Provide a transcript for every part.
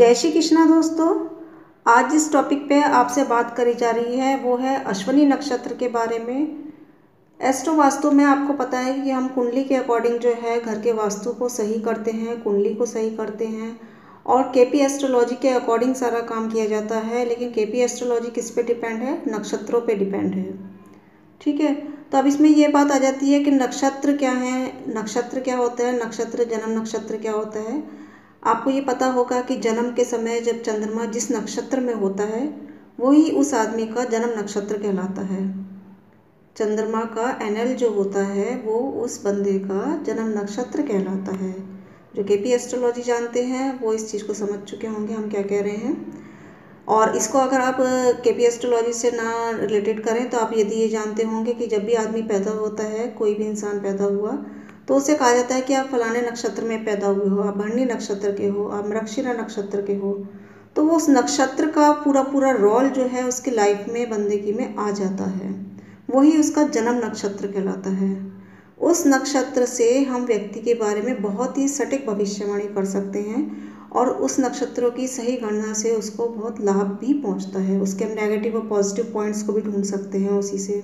जय श्री कृष्णा दोस्तों। आज जिस टॉपिक पे आपसे बात करी जा रही है वो है अश्विनी नक्षत्र के बारे में। एस्ट्रो वास्तु में आपको पता है कि हम कुंडली के अकॉर्डिंग जो है घर के वास्तु को सही करते हैं, कुंडली को सही करते हैं और केपी एस्ट्रोलॉजी के अकॉर्डिंग सारा काम किया जाता है। लेकिन केपी एस्ट्रोलॉजी किस पे डिपेंड है? नक्षत्रों पे डिपेंड है। ठीक है, तो अब इसमें ये बात आ जाती है कि नक्षत्र क्या है, नक्षत्र क्या होता है, नक्षत्र जन्म नक्षत्र क्या होता है। आपको ये पता होगा कि जन्म के समय जब चंद्रमा जिस नक्षत्र में होता है वही उस आदमी का जन्म नक्षत्र कहलाता है। चंद्रमा का एनएल जो होता है वो उस बंदे का जन्म नक्षत्र कहलाता है। जो केपी एस्ट्रोलॉजी जानते हैं वो इस चीज़ को समझ चुके होंगे हम क्या कह रहे हैं। और इसको अगर आप केपी एस्ट्रोलॉजी से ना रिलेटेड करें तो आप यदि ये जानते होंगे कि जब भी आदमी पैदा होता है, कोई भी इंसान पैदा हुआ, तो उसे कहा जाता है कि आप फलाने नक्षत्र में पैदा हुए हो, आप भरणी नक्षत्र के हो, आप मृगशिरा नक्षत्र के हो। तो वो उस नक्षत्र का पूरा रोल जो है उसकी लाइफ में, बंदगी में आ जाता है, वही उसका जन्म नक्षत्र कहलाता है। उस नक्षत्र से हम व्यक्ति के बारे में बहुत ही सटीक भविष्यवाणी कर सकते हैं और उस नक्षत्रों की सही गणना से उसको बहुत लाभ भी पहुंचता है। उसके हम नेगेटिव और पॉजिटिव पॉइंट्स को भी ढूंढ सकते हैं उसी से।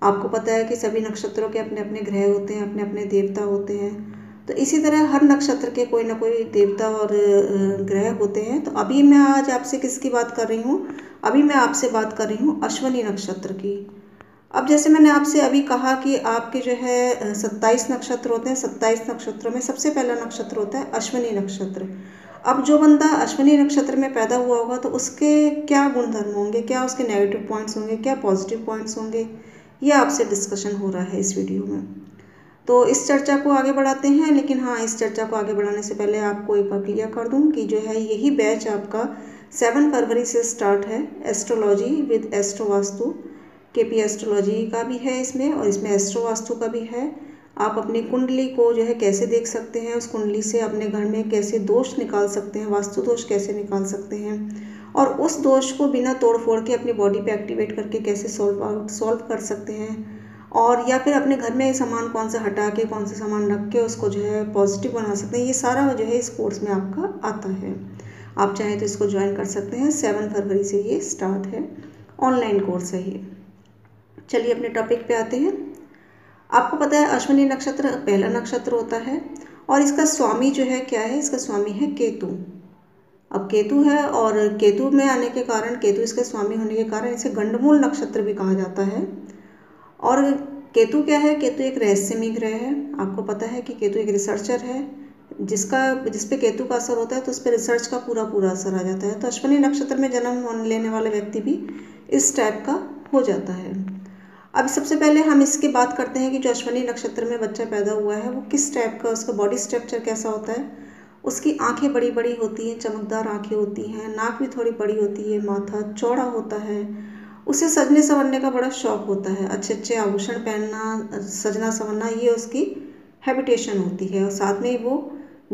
आपको पता है कि सभी नक्षत्रों के अपने अपने ग्रह होते हैं, अपने अपने देवता होते हैं। तो इसी तरह हर नक्षत्र के कोई ना कोई देवता और ग्रह होते हैं। तो अभी मैं आज आपसे किसकी बात कर रही हूँ? अभी मैं आपसे बात कर रही हूँ अश्विनी नक्षत्र की। अब जैसे मैंने आपसे अभी कहा कि आपके जो है 27 नक्षत्र होते हैं। 27 नक्षत्रों में सबसे पहला नक्षत्र होता है अश्विनी नक्षत्र। अब जो बंदा अश्विनी नक्षत्र में पैदा हुआ होगा तो उसके क्या गुणधर्म होंगे, क्या उसके नेगेटिव पॉइंट्स होंगे, क्या पॉजिटिव पॉइंट्स होंगे, ये आपसे डिस्कशन हो रहा है इस वीडियो में। तो इस चर्चा को आगे बढ़ाते हैं। लेकिन हाँ, इस चर्चा को आगे बढ़ाने से पहले आपको एक बार क्लियर कर दूं कि जो है यही बैच आपका 7 फरवरी से स्टार्ट है। Astrology with astro vastu, KP astrology का भी है इसमें और इसमें एस्ट्रो वास्तु का भी है। आप अपनी कुंडली को जो है कैसे देख सकते हैं, उस कुंडली से अपने घर में कैसे दोष निकाल सकते हैं, वास्तु दोष कैसे निकाल सकते हैं और उस दोष को बिना तोड़ फोड़ के अपनी बॉडी पे एक्टिवेट करके कैसे सॉल्व कर सकते हैं। और या फिर अपने घर में सामान कौन सा हटा के कौन सा सामान रख के उसको जो है पॉजिटिव बना सकते हैं। ये सारा जो है इस कोर्स में आपका आता है। आप चाहें तो इसको ज्वाइन कर सकते हैं। 7 फरवरी से ये स्टार्ट है, ऑनलाइन कोर्स है ये। चलिए अपने टॉपिक पे आते हैं। आपको पता है अश्विनी नक्षत्र पहला नक्षत्र होता है और इसका स्वामी जो है क्या है? इसका स्वामी है केतु। अब केतु है और केतु में आने के कारण, केतु इसके स्वामी होने के कारण इसे गंडमूल नक्षत्र भी कहा जाता है। और केतु क्या है? केतु एक रहस्यमयी ग्रह है। आपको पता है कि केतु एक रिसर्चर है, जिस पे केतु का असर होता है तो उस पर रिसर्च का पूरा असर आ जाता है। तो अश्विनी नक्षत्र में जन्म लेने वाला व्यक्ति भी इस टाइप का हो जाता है। अब सबसे पहले हम इसकी बात करते हैं कि जो अश्विनी नक्षत्र में बच्चा पैदा हुआ है वो किस टाइप का, उसका बॉडी स्ट्रक्चर कैसा होता है। उसकी आंखें बड़ी बड़ी होती हैं, चमकदार आंखें होती हैं, नाक भी थोड़ी बड़ी होती है, माथा चौड़ा होता है। उसे सजने संवरने का बड़ा शौक होता है, अच्छे अच्छे आभूषण पहनना, सजना संवरना, ये उसकी हैबिटेशन होती है। और साथ में वो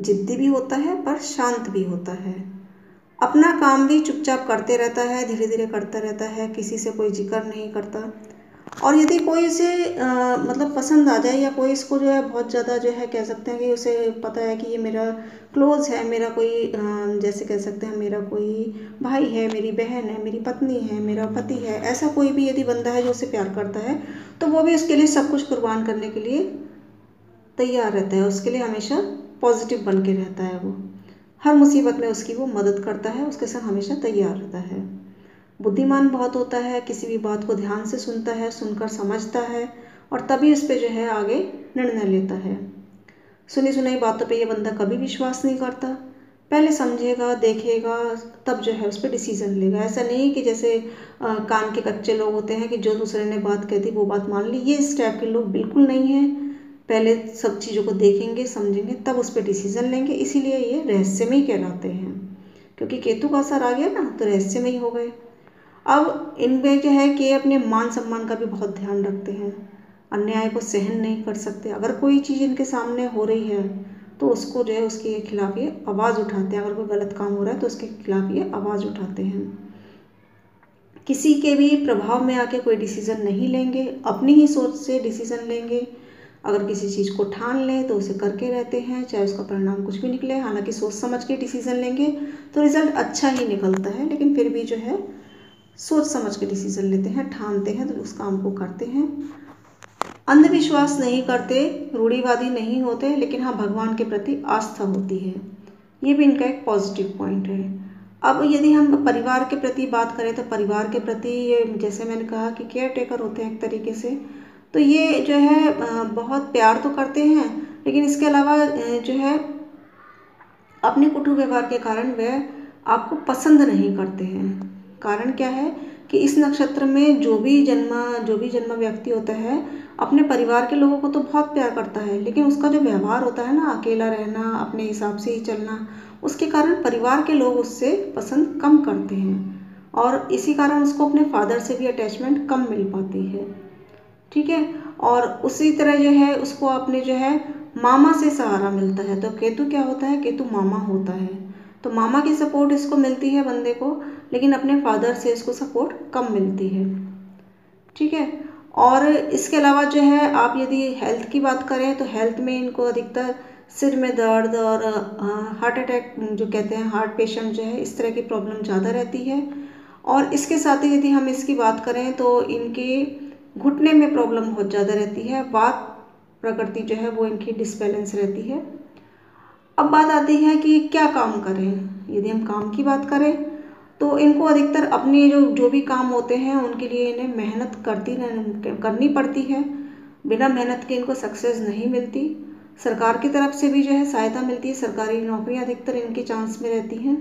जिद्दी भी होता है पर शांत भी होता है। अपना काम भी चुपचाप करते रहता है, धीरे धीरे करता रहता है, किसी से कोई जिक्र नहीं करता। और यदि कोई इसे मतलब पसंद आ जाए या कोई इसको जो है बहुत ज़्यादा जो है कह सकते हैं कि उसे पता है कि ये मेरा क्लोज है, मेरा कोई जैसे कह सकते हैं मेरा कोई भाई है, मेरी बहन है, मेरी पत्नी है, मेरा पति है, ऐसा कोई भी यदि बंदा है जो उसे प्यार करता है तो वो भी उसके लिए सब कुछ कुर्बान करने के लिए तैयार रहता है। उसके लिए हमेशा पॉजिटिव बन के रहता है। वो हर मुसीबत में उसकी वो मदद करता है, उसके साथ हमेशा तैयार रहता है। बुद्धिमान बहुत होता है, किसी भी बात को ध्यान से सुनता है, सुनकर समझता है और तभी उस पर जो है आगे निर्णय लेता है। सुनी सुनाई बातों पे ये बंदा कभी विश्वास नहीं करता, पहले समझेगा, देखेगा, तब जो है उस पर डिसीजन लेगा। ऐसा नहीं कि जैसे कान के कच्चे लोग होते हैं कि जो दूसरे ने बात कह दी वो बात मान ली। ये इस टाइप के लोग बिल्कुल नहीं हैं। पहले सब चीज़ों को देखेंगे, समझेंगे, तब उस पर डिसीजन लेंगे। इसीलिए ये रहस्यमयी कहलाते हैं, क्योंकि केतु का असर आ गया ना तो रहस्यमयी हो गए। अब इनमें जो है कि अपने मान सम्मान का भी बहुत ध्यान रखते हैं, अन्याय को सहन नहीं कर सकते। अगर कोई चीज़ इनके सामने हो रही है तो उसको जो है उसके खिलाफ ये आवाज़ उठाते हैं। अगर कोई गलत काम हो रहा है तो उसके खिलाफ ये आवाज़ उठाते हैं। किसी के भी प्रभाव में आके कोई डिसीज़न नहीं लेंगे, अपनी ही सोच से डिसीज़न लेंगे। अगर किसी चीज़ को ठान लें तो उसे करके रहते हैं, चाहे उसका परिणाम कुछ भी निकले। हालांकि सोच समझ के डिसीज़न लेंगे तो रिज़ल्ट अच्छा ही निकलता है, लेकिन फिर भी जो है सोच समझ के डिसीज़न लेते हैं, ठानते हैं तो उस काम को करते हैं। अंधविश्वास नहीं करते, रूढ़िवादी नहीं होते, लेकिन हाँ भगवान के प्रति आस्था होती है। ये भी इनका एक पॉजिटिव पॉइंट है। अब यदि हम परिवार के प्रति बात करें तो परिवार के प्रति ये जैसे मैंने कहा कि केयर टेकर होते हैं एक तरीके से, तो ये जो है बहुत प्यार तो करते हैं, लेकिन इसके अलावा जो है अपने कुटुंब व्यवहार के कारण वे आपको पसंद नहीं करते हैं। कारण क्या है कि इस नक्षत्र में जो भी जन्मा व्यक्ति होता है अपने परिवार के लोगों को तो बहुत प्यार करता है, लेकिन उसका जो व्यवहार होता है ना, अकेला रहना, अपने हिसाब से ही चलना, उसके कारण परिवार के लोग उससे पसंद कम करते हैं और इसी कारण उसको अपने फादर से भी अटैचमेंट कम मिल पाती है। ठीक है, और उसी तरह जो है उसको अपने जो है मामा से सहारा मिलता है। तो केतु क्या होता है, केतु मामा होता है, तो मामा की सपोर्ट इसको मिलती है बंदे को, लेकिन अपने फादर से इसको सपोर्ट कम मिलती है। ठीक है, और इसके अलावा जो है आप यदि हेल्थ की बात करें तो हेल्थ में इनको अधिकतर सिर में दर्द और हार्ट अटैक जो कहते हैं, हार्ट पेशेंट जो है, इस तरह की प्रॉब्लम ज़्यादा रहती है। और इसके साथ ही यदि हम इसकी बात करें तो इनके घुटने में प्रॉब्लम बहुत ज़्यादा रहती है, वात प्रकृति जो है वो इनकी डिसबैलेंस रहती है। अब बात आती है कि क्या काम करें। यदि हम काम की बात करें तो इनको अधिकतर अपने जो भी काम होते हैं उनके लिए इन्हें मेहनत करनी पड़ती है। बिना मेहनत के इनको सक्सेस नहीं मिलती। सरकार की तरफ से भी जो है सहायता मिलती है, सरकारी नौकरियां अधिकतर इनके चांस में रहती हैं।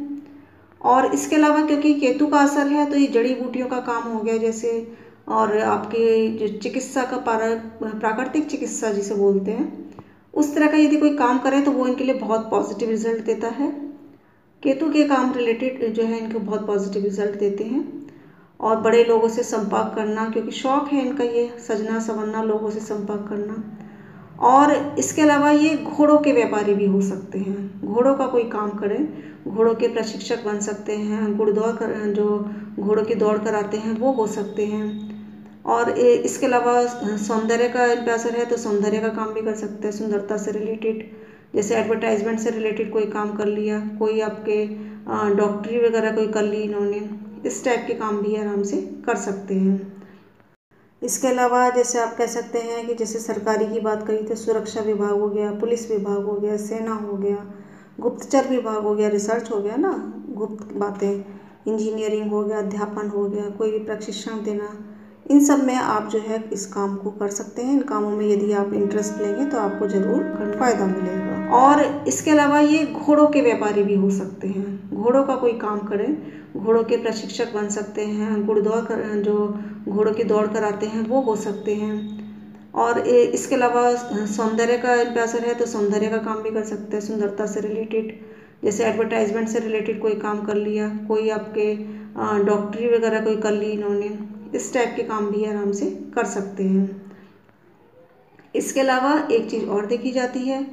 और इसके अलावा क्योंकि केतु का असर है तो ये जड़ी बूटियों का काम हो गया जैसे, और आपके जो चिकित्सा का प्राकृतिक चिकित्सा जिसे बोलते हैं, उस तरह का यदि कोई काम करें तो वो इनके लिए बहुत पॉजिटिव रिजल्ट देता है। केतु के काम रिलेटेड जो है इनको बहुत पॉजिटिव रिजल्ट देते हैं। और बड़े लोगों से संपर्क करना, क्योंकि शौक है इनका ये सजना संवरना, लोगों से संपर्क करना। और इसके अलावा ये घोड़ों के व्यापारी भी हो सकते हैं, घोड़ों का कोई काम करें, घोड़ों के प्रशिक्षक बन सकते हैं, जो घोड़ों की दौड़ कराते हैं वो हो सकते हैं। और इसके अलावा सौंदर्य का इन पर असर है तो सौंदर्य का काम भी कर सकते हैं, सुंदरता से रिलेटेड, जैसे एडवर्टाइजमेंट से रिलेटेड कोई काम कर लिया, कोई आपके डॉक्टरी वगैरह कोई कर ली इन्होंने, इस टाइप के काम भी आराम से कर सकते हैं। इसके अलावा जैसे आप कह सकते हैं कि जैसे सरकारी की बात करी तो सुरक्षा विभाग हो गया, पुलिस विभाग हो गया, सेना हो गया, गुप्तचर विभाग हो गया, रिसर्च हो गया ना, गुप्त बातें, इंजीनियरिंग हो गया, अध्यापन हो गया, कोई भी प्रशिक्षण देना, इन सब में आप जो है इस काम को कर सकते हैं। इन कामों में यदि आप इंटरेस्ट लेंगे तो आपको ज़रूर फायदा मिलेगा। और इसके अलावा ये घोड़ों के व्यापारी भी हो सकते हैं, घोड़ों का कोई काम करें, घोड़ों के प्रशिक्षक बन सकते हैं, जो घोड़ों की दौड़ कराते हैं वो हो सकते हैं। और इसके अलावा सौंदर्य का इन पर असर है तो सौंदर्य का काम भी कर सकते हैं, सुंदरता से रिलेटेड, जैसे एडवर्टाइजमेंट से रिलेटेड कोई काम कर लिया, कोई आपके डॉक्टरी वगैरह कोई कर ली इन्होंने, इस टाइप के काम भी आराम से कर सकते हैं। इसके अलावा एक चीज़ और देखी जाती है,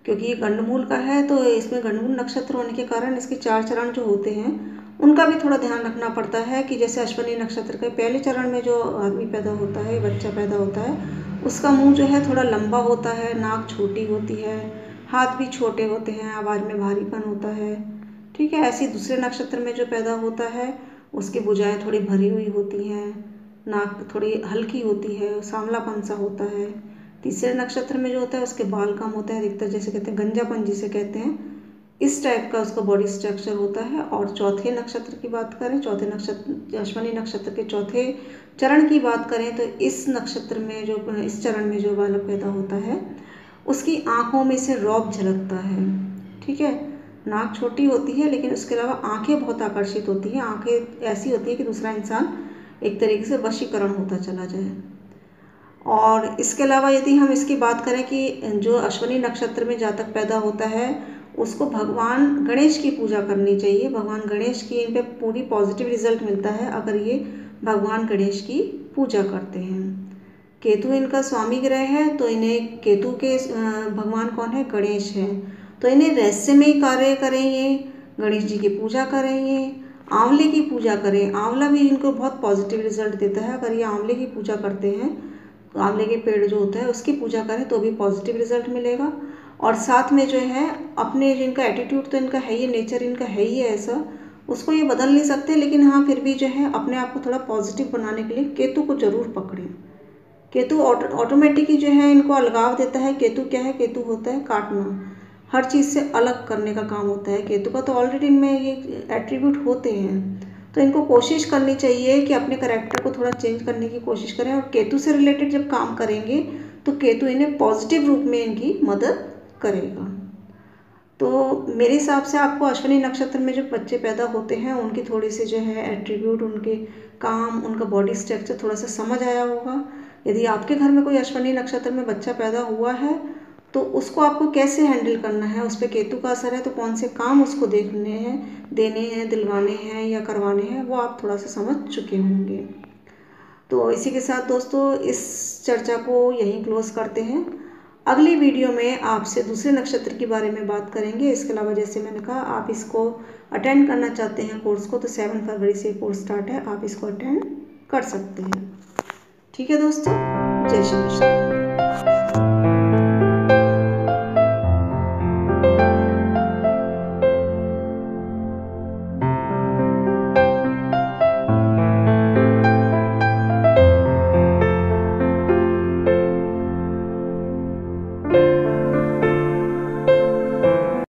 क्योंकि ये गंडमूल का है तो इसमें गंडमूल नक्षत्र होने के कारण इसके 4 चरण जो होते हैं उनका भी थोड़ा ध्यान रखना पड़ता है। कि जैसे अश्विनी नक्षत्र के पहले चरण में जो आदमी पैदा होता है, बच्चा पैदा होता है, उसका मुंह जो है थोड़ा लंबा होता है, नाक छोटी होती है, हाथ भी छोटे होते हैं, आवाज़ में भारीपन होता है। ठीक है, ऐसे दूसरे नक्षत्र में जो पैदा होता है उसकी भुजाएं थोड़ी भरी हुई होती हैं, नाक थोड़ी हल्की होती है, सांवलापन सा होता है। तीसरे नक्षत्र में जो होता है उसके बाल कम होता है, अधिकतर जैसे कहते हैं गंजापन जिसे कहते हैं, इस टाइप का उसका बॉडी स्ट्रक्चर होता है। और चौथे नक्षत्र की बात करें, चौथे नक्षत्र अश्विनी नक्षत्र के चौथे चरण की बात करें तो इस नक्षत्र में जो इस चरण में जो बालक पैदा होता है उसकी आँखों में से रौब झलकता है। ठीक है, नाक छोटी होती है लेकिन उसके अलावा आँखें बहुत आकर्षित होती हैं, आँखें ऐसी होती है कि दूसरा इंसान एक तरीके से वशीकरण होता चला जाए। और इसके अलावा यदि हम इसकी बात करें कि जो अश्विनी नक्षत्र में जातक पैदा होता है उसको भगवान गणेश की पूजा करनी चाहिए। भगवान गणेश की इन पे पूरी पॉजिटिव रिजल्ट मिलता है अगर ये भगवान गणेश की पूजा करते हैं। केतु इनका स्वामी ग्रह है तो इन्हें केतु के भगवान कौन है, गणेश है, तो इन्हें रहस्यमय कार्य करेंगे, गणेश जी की पूजा करेंगे, आंवले की पूजा करें। आंवला भी इनको बहुत पॉजिटिव रिजल्ट देता है, अगर ये आंवले की पूजा करते हैं आंवले के पेड़ जो होता है उसकी पूजा करें तो भी पॉजिटिव रिजल्ट मिलेगा। और साथ में जो है अपने जिनका एटीट्यूड तो इनका है ही, नेचर इनका है ही ऐसा, उसको ये बदल नहीं सकते, लेकिन हाँ फिर भी जो है अपने आप को थोड़ा पॉजिटिव बनाने के लिए केतु को जरूर पकड़ें। केतु ऑटोमेटिक ही जो है इनको अलगाव देता है। केतु क्या है? केतु होता है काटना, हर चीज़ से अलग करने का काम होता है केतु का। तो ऑलरेडी इनमें ये एट्रीब्यूट होते हैं, तो इनको कोशिश करनी चाहिए कि अपने करैक्टर को थोड़ा चेंज करने की कोशिश करें। और केतु से रिलेटेड जब काम करेंगे तो केतु इन्हें पॉजिटिव रूप में इनकी मदद करेगा। तो मेरे हिसाब से आपको अश्विनी नक्षत्र में जो बच्चे पैदा होते हैं उनकी थोड़ी सी जो है एट्रीब्यूट, उनके काम, उनका बॉडी स्ट्रक्चर थोड़ा सा समझ आया होगा। यदि आपके घर में कोई अश्विनी नक्षत्र में बच्चा पैदा हुआ है तो उसको आपको कैसे हैंडल करना है, उस पर केतु का असर है तो कौन से काम उसको देखने हैं, देने हैं, दिलवाने हैं या करवाने हैं, वो आप थोड़ा सा समझ चुके होंगे। तो इसी के साथ दोस्तों इस चर्चा को यहीं क्लोज करते हैं। अगली वीडियो में आपसे दूसरे नक्षत्र के बारे में बात करेंगे। इसके अलावा जैसे मैंने कहा आप इसको अटेंड करना चाहते हैं कोर्स को, तो 7 फरवरी से कोर्स स्टार्ट है, आप इसको अटेंड कर सकते हैं। ठीक है दोस्तों, जय श्री कृष्ण।